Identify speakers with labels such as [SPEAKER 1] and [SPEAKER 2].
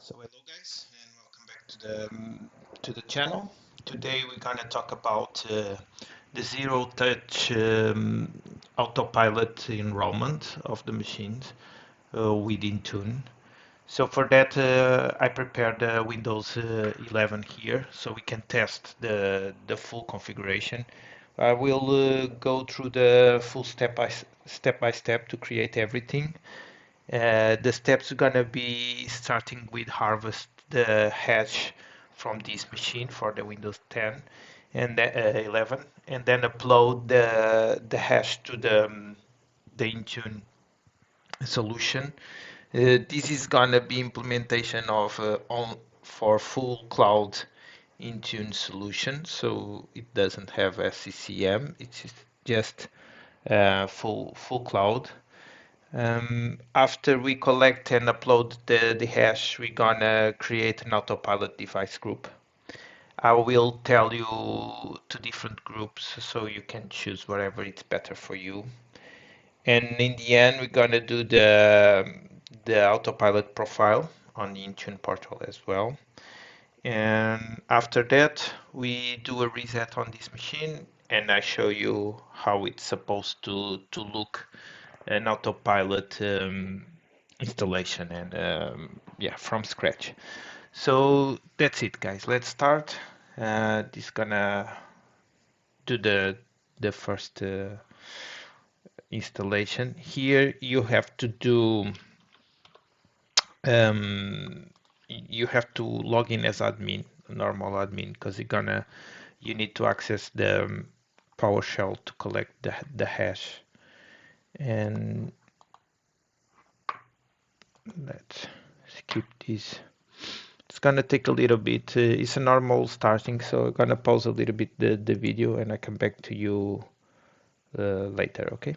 [SPEAKER 1] So hello guys, and welcome back to the channel. Today we're gonna talk about the zero-touch autopilot enrollment of the machines with Intune. So for that, I prepared Windows 11 here, so we can test the full configuration. I will go through the full step by step to create everything. The steps are gonna be starting with harvest the hash from this machine for the Windows 10 and 11, and then upload the hash to the Intune solution. This is gonna be implementation of for full cloud Intune solution, so it doesn't have SCCM. It's just full cloud. After we collect and upload the hash, we're gonna create an autopilot device group. I will tell you two different groups so you can choose whatever it's better for you. And in the end, we're gonna do the autopilot profile on the Intune portal as well. And after that, we do a reset on this machine, and I show you how it's supposed to look an autopilot installation and yeah, from scratch. So that's it, guys. Let's start. This gonna do the first installation. Here you have to do you have to log in as admin, normal admin, because you need to access the PowerShell to collect the hash. And let's skip this. It's gonna take a little bit. It's a normal starting, so I'm gonna pause a little bit the video and I come back to you later, okay?